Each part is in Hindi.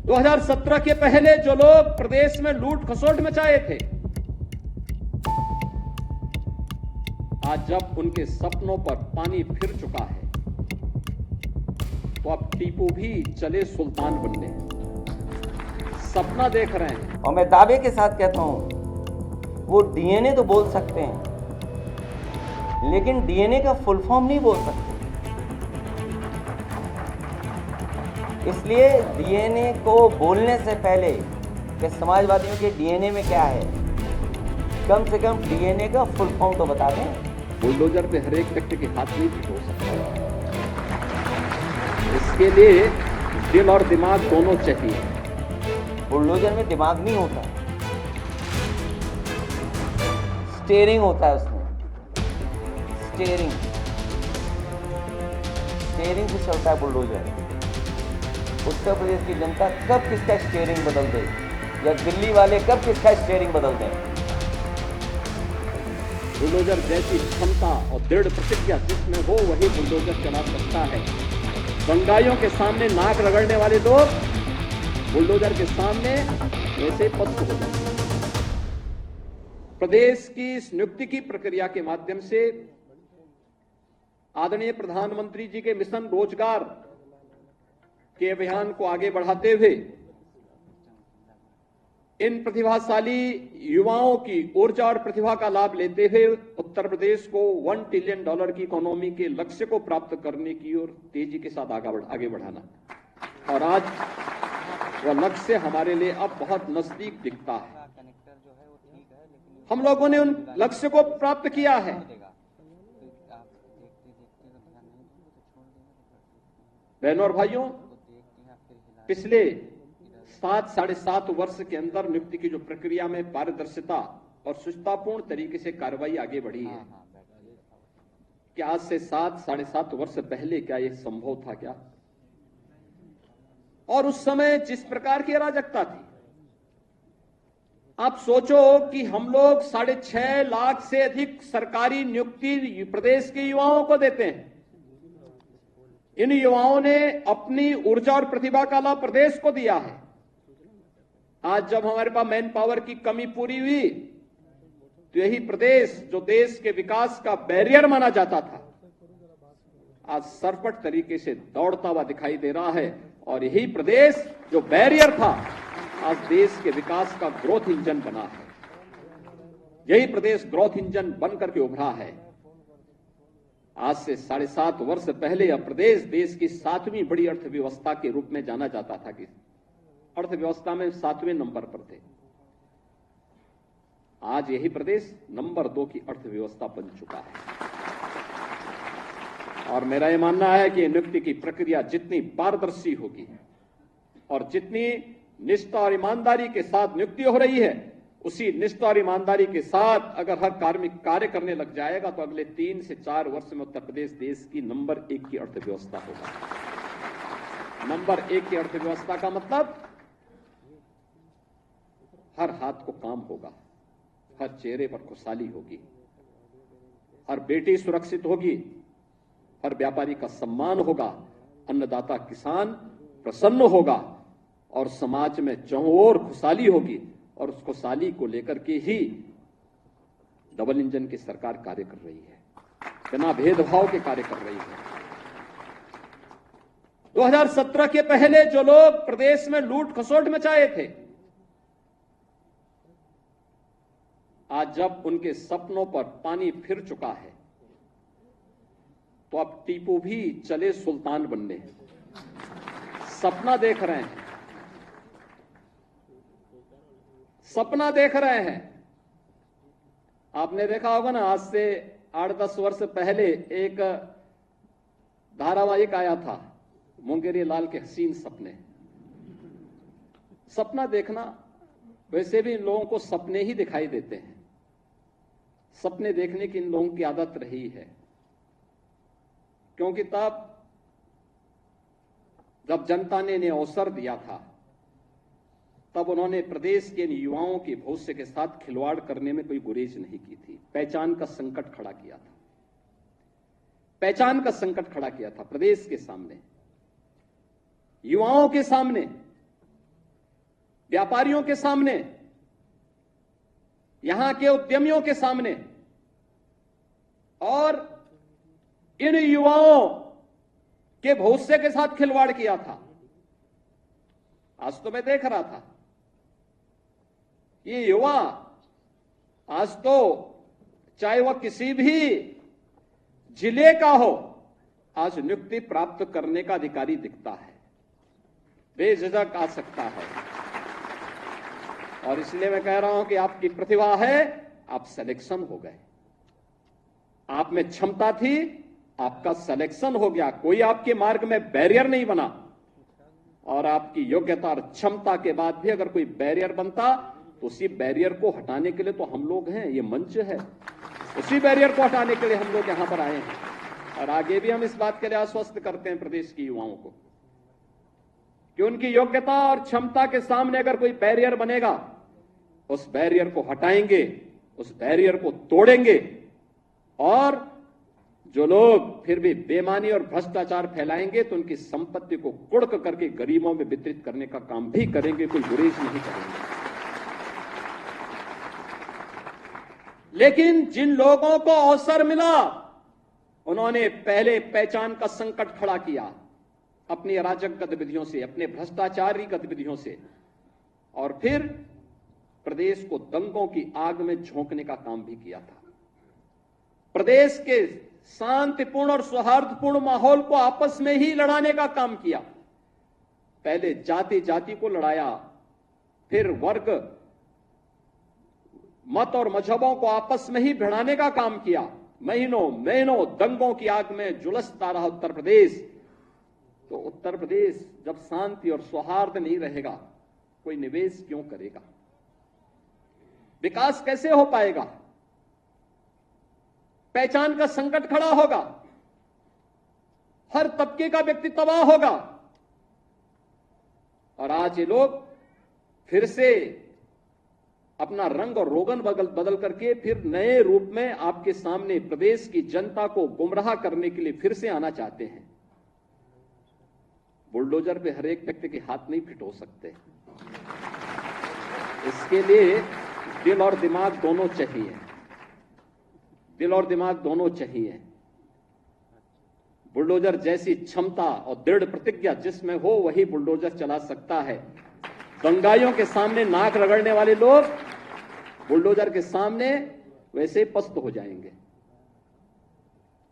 2017 के पहले जो लोग प्रदेश में लूट खसोट मचाए थे, आज जब उनके सपनों पर पानी फिर चुका है, तो अब टीपू भी चले सुल्तान बनने। सपना देख रहे हैं। और मैं दावे के साथ कहता हूं, वो डीएनए तो बोल सकते हैं, लेकिन डीएनए का फुल फॉर्म नहीं बोल सकते। इसलिए डीएनए को बोलने से पहले कि समाजवादियों के डीएनए में क्या है, कम से कम डीएनए का फुल फॉर्म तो बता दें। बुलडोजर पे हर एक व्यक्ति के हाथ नहीं हो सकता। इसके लिए दिल और दिमाग दोनों चाहिए। बुलडोजर में दिमाग नहीं होता, स्टीयरिंग होता है उसमें। स्टीयरिंग से चलता है बुलडोजर। उत्तर प्रदेश की जनता कब किसका स्टीयरिंग बदल दे, या दिल्ली वाले कब किसका स्टीयरिंग बदल दें। बुलडोजर जैसी क्षमता और दृढ़ प्रतिज्ञा जिसमें हो वही बुलडोजर चला सकता है। दंगाइयों के सामने नाक रगड़ने वाले लोग बुलडोजर के सामने वैसे पस्त हो जाते हैं। प्रदेश की इस नियुक्ति की प्रक्रिया के माध्यम से आदरणीय प्रधानमंत्री जी के मिशन रोजगार के अभियान को आगे बढ़ाते हुए इन प्रतिभाशाली युवाओं की ऊर्जा और प्रतिभा का लाभ लेते हुए उत्तर प्रदेश को $1 ट्रिलियन की इकोनॉमी के लक्ष्य को प्राप्त करने की ओर तेजी के साथ आगे बढ़ाना, और आज वह लक्ष्य हमारे लिए अब बहुत नजदीक दिखता है। हम लोगों ने उन लक्ष्य को प्राप्त किया है। बहनों और भाइयों, पिछले 7-7.5 वर्ष के अंदर नियुक्ति की जो प्रक्रिया में पारदर्शिता और सुचितापूर्ण तरीके से कार्रवाई आगे बढ़ी है, क्या आज से 7-7.5 वर्ष पहले क्या यह संभव था क्या? और उस समय जिस प्रकार की अराजकता थी, आप सोचो कि हम लोग 6.5 लाख से अधिक सरकारी नियुक्ति प्रदेश के युवाओं को देते हैं। इन युवाओं ने अपनी ऊर्जा और प्रतिभा का लाभ प्रदेश को दिया है। आज जब हमारे पास मैन पावर की कमी पूरी हुई, तो यही प्रदेश जो देश के विकास का बैरियर माना जाता था, आज सरपट तरीके से दौड़ता हुआ दिखाई दे रहा है। और यही प्रदेश जो बैरियर था, आज देश के विकास का ग्रोथ इंजन बना है। यही प्रदेश ग्रोथ इंजन बनकर के उभरा है। आज से 7.5 वर्ष पहले यह प्रदेश देश की 7वीं बड़ी अर्थव्यवस्था के रूप में जाना जाता था कि अर्थव्यवस्था में 7वें नंबर पर थे। आज यही प्रदेश नंबर 2 की अर्थव्यवस्था बन चुका है। और मेरा यह मानना है कि नियुक्ति की प्रक्रिया जितनी पारदर्शी होगी और जितनी निष्ठा और ईमानदारी के साथ नियुक्ति हो रही है, उसी निष्ठा और ईमानदारी के साथ अगर हर कार्मिक कार्य करने लग जाएगा, तो अगले 3 से 4 वर्ष में उत्तर प्रदेश देश की नंबर 1 की अर्थव्यवस्था होगा। नंबर 1 की अर्थव्यवस्था का मतलब हर हाथ को काम होगा, हर चेहरे पर खुशहाली होगी, हर बेटी सुरक्षित होगी, हर व्यापारी का सम्मान होगा, अन्नदाता किसान प्रसन्न होगा, और समाज में चारों ओर खुशहाली होगी। और उस खुशहाली को लेकर के ही डबल इंजन की सरकार कार्य कर रही है, बिना भेदभाव के कार्य कर रही है। 2017 के पहले जो लोग प्रदेश में लूट खसोट मचाए थे, आज जब उनके सपनों पर पानी फिर चुका है, तो अब टीपू भी चले सुल्तान बनने। सपना देख रहे हैं, सपना देख रहे हैं। आपने देखा होगा ना, आज से 8-10 वर्ष पहले एक धारावाहिक आया था, मुंगेरी लाल के हसीन सपने। सपना देखना, वैसे भी इन लोगों को सपने ही दिखाई देते हैं। सपने देखने की इन लोगों की आदत रही है, क्योंकि तब जब जनता ने इन्हें अवसर दिया था, तब उन्होंने प्रदेश के युवाओं के भविष्य के साथ खिलवाड़ करने में कोई गुरेज नहीं की थी। पहचान का संकट खड़ा किया था, पहचान का संकट खड़ा किया था प्रदेश के सामने, युवाओं के सामने। व्यापारियों के सामने, यहां के उद्यमियों के सामने और इन युवाओं के भविष्य के साथ खिलवाड़ किया था। आज तो मैं देख रहा था, ये युवा आज तो चाहे वह किसी भी जिले का हो, आज नियुक्ति प्राप्त करने का अधिकारी दिखता है, बेझिझक आ सकता है। और इसलिए मैं कह रहा हूं कि आपकी प्रतिभा है, आप सिलेक्शन हो गए, आप में क्षमता थी, आपका सिलेक्शन हो गया, कोई आपके मार्ग में बैरियर नहीं बना। और आपकी योग्यता और क्षमता के बाद भी अगर कोई बैरियर बनता तो उसी बैरियर को हटाने के लिए तो हम लोग हैं, ये मंच है, उसी बैरियर को हटाने के लिए हम लोग यहां पर आए हैं। और आगे भी हम इस बात के लिए आश्वस्त करते हैं प्रदेश के युवाओं को कि उनकी योग्यता और क्षमता के सामने अगर कोई बैरियर बनेगा, उस बैरियर को हटाएंगे, उस बैरियर को तोड़ेंगे। और जो लोग फिर भी बेईमानी और भ्रष्टाचार फैलाएंगे तो उनकी संपत्ति को कुड़क करके गरीबों में वितरित करने का काम भी करेंगे, कोई गुरेज नहीं करेंगे। लेकिन जिन लोगों को अवसर मिला, उन्होंने पहले पहचान का संकट खड़ा किया अपनी अराजक गतिविधियों से, अपने भ्रष्टाचारी गतिविधियों से, और फिर प्रदेश को दंगों की आग में झोंकने का काम भी किया था। प्रदेश के शांतिपूर्ण और सौहार्दपूर्ण माहौल को आपस में ही लड़ाने का काम किया। पहले जाति जाति को लड़ाया, फिर वर्ग, मत और मजहबों को आपस में ही भिड़ाने का काम किया। महीनों महीनों दंगों की आग में झुलसता रहा उत्तर प्रदेश। तो उत्तर प्रदेश जब शांति और सौहार्द नहीं रहेगा, कोई निवेश क्यों करेगा? विकास कैसे हो पाएगा? पहचान का संकट खड़ा होगा, हर तबके का व्यक्ति तबाह होगा। और आज ये लोग फिर से अपना रंग और रोगन बदल करके फिर नए रूप में आपके सामने प्रदेश की जनता को गुमराह करने के लिए फिर से आना चाहते हैं। बुलडोजर पे हर एक व्यक्ति के हाथ नहीं फिट हो सकते, इसके लिए दिल और दिमाग दोनों चाहिए, दिल और दिमाग दोनों चाहिए। बुलडोजर जैसी क्षमता और दृढ़ प्रतिज्ञा जिसमें हो वही बुलडोजर चला सकता है। दंगाइयों के सामने नाक रगड़ने वाले लोग बुलडोजर के सामने वैसे ही पस्त हो जाएंगे।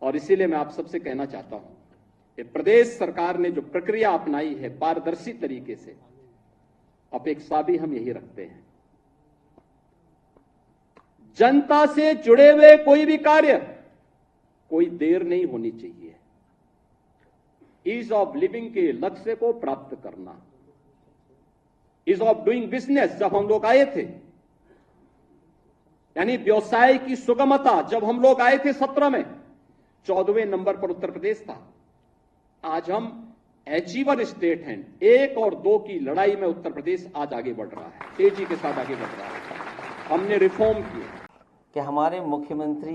और इसीलिए मैं आप सबसे कहना चाहता हूं कि प्रदेश सरकार ने जो प्रक्रिया अपनाई है पारदर्शी तरीके से, अपेक्षा भी हम यही रखते हैं। जनता से जुड़े हुए कोई भी कार्य, कोई देर नहीं होनी चाहिए। ईज ऑफ लिविंग के लक्ष्य को प्राप्त करना, ईज ऑफ डूइंग बिजनेस, जब हम लोग आए थे, यानी व्यवसाय की सुगमता, जब हम लोग आए थे 17 में 14वें नंबर पर उत्तर प्रदेश था। आज हम अचीवर स्टेट हैं। 1 और 2 की लड़ाई में उत्तर प्रदेश आज आगे बढ़ रहा है, तेजी के साथ आगे बढ़ रहा है। हमने रिफॉर्म किए कि हमारे मुख्यमंत्री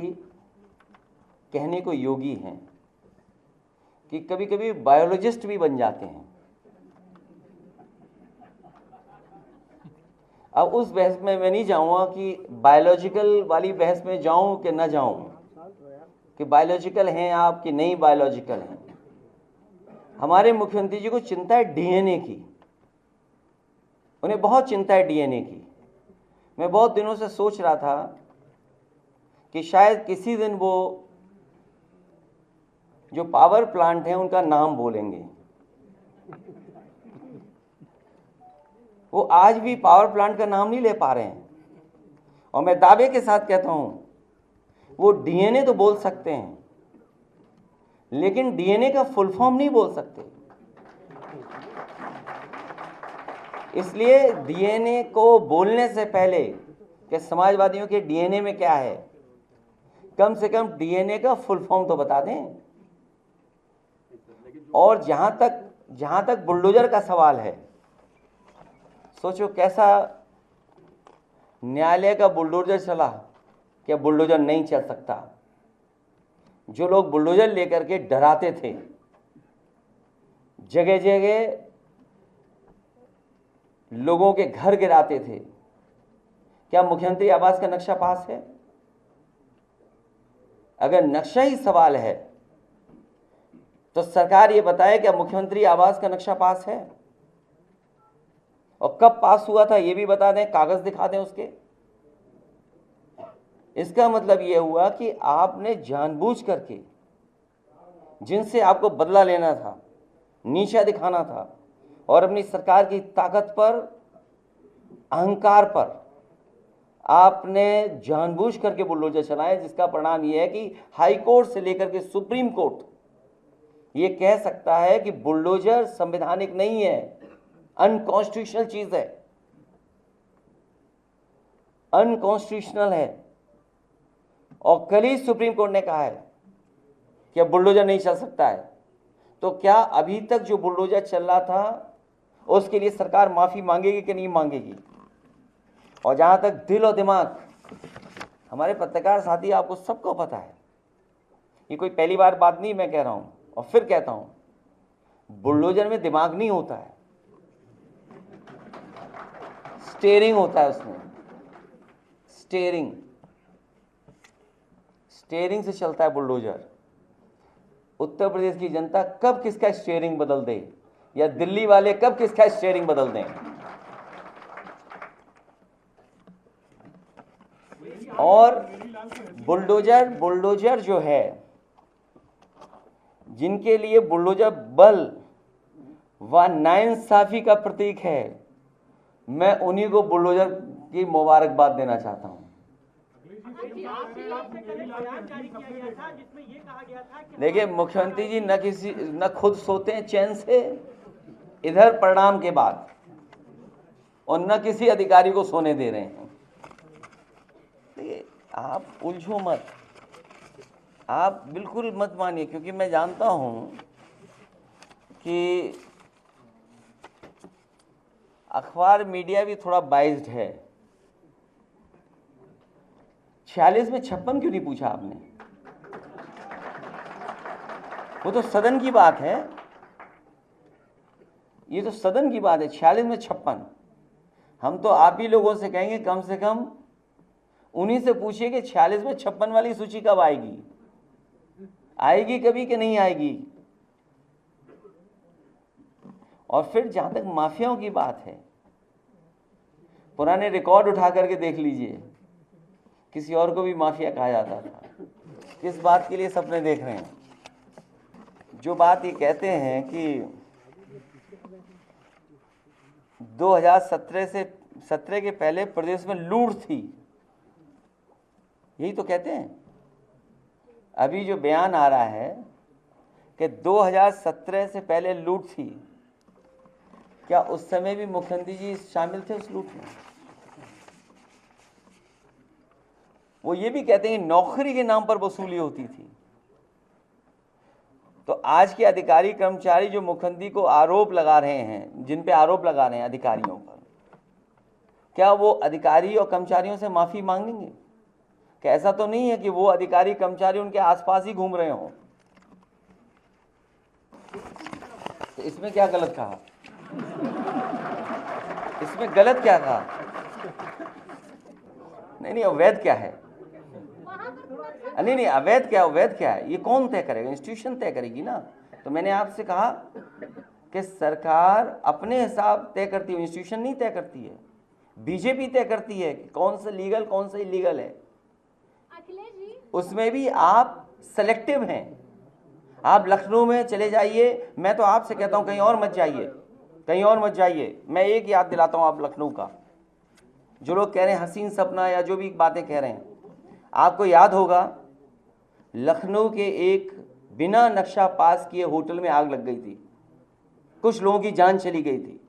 कहने को योगी हैं कि कभी कभी बायोलॉजिस्ट भी बन जाते हैं। अब उस बहस में मैं नहीं जाऊंगा कि बायोलॉजिकल वाली बहस में जाऊं कि ना जाऊं, कि बायोलॉजिकल हैं आप कि नहीं बायोलॉजिकल हैं। हमारे मुख्यमंत्री जी को चिंता है डीएनए की, उन्हें बहुत चिंता है डीएनए की। मैं बहुत दिनों से सोच रहा था कि शायद किसी दिन वो जो पावर प्लांट है उनका नाम बोलेंगे। वो आज भी पावर प्लांट का नाम नहीं ले पा रहे हैं, और मैं दावे के साथ कहता हूं वो डीएनए तो बोल सकते हैं, लेकिन डीएनए का फुल फॉर्म नहीं बोल सकते। इसलिए डीएनए को बोलने से पहले कि समाजवादियों के डीएनए में क्या है, कम से कम डीएनए का फुल फॉर्म तो बता दें। और जहां तक बुलडोजर का सवाल है, सोचो कैसा न्यायालय का बुलडोजर चला, क्या बुलडोजर नहीं चल सकता? जो लोग बुलडोजर लेकर के डराते थे, जगह जगह लोगों के घर गिराते थे। क्या मुख्यमंत्री आवास का नक्शा पास है? अगर नक्शा ही सवाल है तो सरकार ये बताए क्या मुख्यमंत्री आवास का नक्शा पास है? और कब पास हुआ था ये भी बता दें, कागज दिखा दें उसके। इसका मतलब यह हुआ कि आपने जानबूझ करके, जिनसे आपको बदला लेना था, नीचा दिखाना था और अपनी सरकार की ताकत पर, अहंकार पर आपने जानबूझ करके बुलडोजर चलाए, जिसका परिणाम यह है कि हाई कोर्ट से लेकर के सुप्रीम कोर्ट ये कह सकता है कि बुलडोजर संवैधानिक नहीं है, अनकॉन्स्टिट्यूशनल चीज है, अनकॉन्स्टिट्यूशनल है। और कल ही सुप्रीम कोर्ट ने कहा है कि अब बुलडोजर नहीं चल सकता है। तो क्या अभी तक जो बुलडोजर चल रहा था उसके लिए सरकार माफी मांगेगी कि नहीं मांगेगी? और जहां तक दिल और दिमाग, हमारे पत्रकार साथी आपको सबको पता है, ये कोई पहली बार बात नहीं मैं कह रहा हूं, और फिर कहता हूं, बुलडोजर में दिमाग नहीं होता है, स्टीयरिंग होता है उसमें। स्टीयरिंग से चलता है बुलडोजर। उत्तर प्रदेश की जनता कब किसका स्टीयरिंग बदल दे, या दिल्ली वाले कब किसका स्टीयरिंग बदल दें। और बुलडोजर जो है, जिनके लिए बुलडोजर बल व नाइंसाफी का प्रतीक है, मैं उन्हीं को बुलडोजर की मुबारकबाद देना चाहता हूं। देखिए मुख्यमंत्री जी न खुद सोते हैं चैन से इधर परिणाम के बाद, और न किसी अधिकारी को सोने दे रहे हैं। देखिए आप उलझो मत, आप बिल्कुल मत मानिए, क्योंकि मैं जानता हूं कि अखबार मीडिया भी थोड़ा बाइज्ड है। 46 में 56 क्यों नहीं पूछा आपने? वो तो सदन की बात है, ये तो सदन की बात है। 46 में 56 हम तो आप ही लोगों से कहेंगे, कम से कम उन्हीं से पूछिए कि 46 में 56 वाली सूची कब आएगी, आएगी कभी कि नहीं आएगी। और फिर जहां तक माफियाओं की बात है, पुराने रिकॉर्ड उठा करके देख लीजिए, किसी और को भी माफिया कहा जाता था। किस बात के लिए सपने देख रहे हैं? जो बात ये कहते हैं कि 2017 के पहले प्रदेश में लूट थी, यही तो कहते हैं। अभी जो बयान आ रहा है कि 2017 से पहले लूट थी, क्या उस समय भी मुख्यमंत्री जी शामिल थे उस लूट में? वो ये भी कहते हैं नौकरी के नाम पर वसूली होती थी। तो आज के अधिकारी कर्मचारी जो मुख्यमंत्री को आरोप लगा रहे हैं, जिन पे आरोप लगा रहे हैं अधिकारियों पर, क्या वो अधिकारी और कर्मचारियों से माफी मांगेंगे? क्या ऐसा तो नहीं है कि वो अधिकारी कर्मचारी उनके आसपास ही घूम रहे हों? तो इसमें क्या गलत कहा? इसमें गलत क्या कहा? नहीं, अवैध क्या है? नहीं, अवैध क्या है? ये कौन तय करेगा? इंस्टीट्यूशन तय करेगी ना। तो मैंने आपसे कहा कि सरकार अपने हिसाब तय करती है, इंस्टीट्यूशन नहीं तय करती है। बीजेपी तय करती है कि कौन सा लीगल, कौन सा इलीगल है। उसमें भी आप सेलेक्टिव हैं। आप लखनऊ में चले जाइए, मैं तो आपसे कहता हूं कहीं और मत जाइए। मैं एक याद दिलाता हूं आप लखनऊ का, जो लोग कह रहे हैं हसीन सपना या जो भी बातें कह रहे हैं, आपको याद होगा लखनऊ के एक बिना नक्शा पास किए होटल में आग लग गई थी, कुछ लोगों की जान चली गई थी।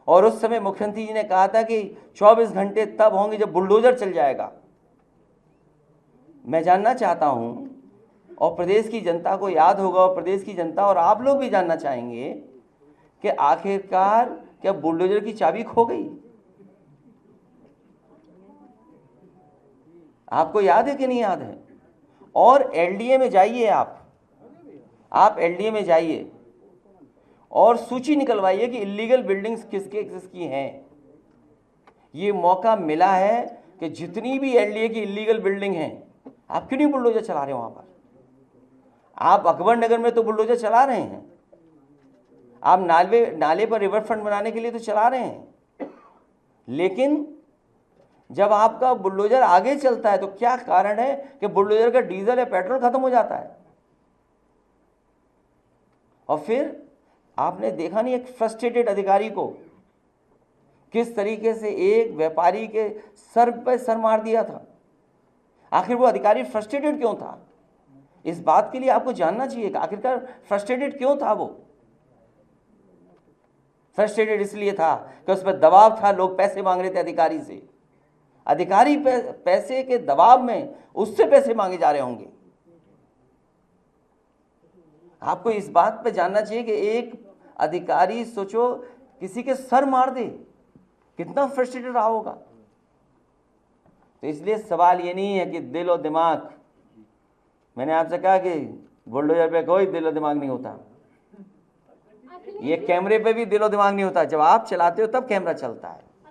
और उस समय मुख्यमंत्री जी ने कहा था कि 24 घंटे तब होंगे जब बुलडोजर चल जाएगा। मैं जानना चाहता हूं, और प्रदेश की जनता को याद होगा, और प्रदेश की जनता और आप लोग भी जानना चाहेंगे कि आखिरकार क्या बुलडोजर की चाबी खो गई? आपको याद है कि नहीं याद है? और एलडीए में जाइए, आप एलडीए में जाइए, और सूची निकलवाइए कि इलीगल बिल्डिंग्स किसके किसकी हैं। ये मौका मिला है कि जितनी भी एनडीए की इलीगल बिल्डिंग हैं, आप क्यों नहीं बुलडोजर चला रहे हो वहां पर? आप अकबर नगर में तो बुलडोजर चला रहे हैं, आप नाले पर रिवर फ्रंट बनाने के लिए तो चला रहे हैं, लेकिन जब आपका बुलडोजर आगे चलता है तो क्या कारण है कि बुलडोजर का डीजल या पेट्रोल खत्म हो जाता है? और फिर आपने देखा नहीं एक फ्रस्ट्रेटेड अधिकारी को किस तरीके से एक व्यापारी के सर पे सर मार दिया था। आखिर वो अधिकारी फ्रस्ट्रेटेड क्यों था? इस बात के लिए आपको जानना चाहिए कि आखिरकार फ्रस्ट्रेटेड क्यों था वो। फ्रस्ट्रेटेड इसलिए था कि उस पर दबाव था, लोग पैसे मांग रहे थे अधिकारी से, अधिकारी पैसे के दबाव में उससे पैसे मांगे जा रहे होंगे। आपको इस बात पे जानना चाहिए कि एक अधिकारी सोचो किसी के सर मार दे, कितना फ्रस्ट्रेटेड रहा होगा। तो इसलिए सवाल ये नहीं है कि दिल और दिमाग, मैंने आपसे कहा कि बुलडोजर पे कोई दिल और दिमाग नहीं होता, ये कैमरे पे भी दिल और दिमाग नहीं होता, जब आप चलाते हो तब कैमरा चलता है।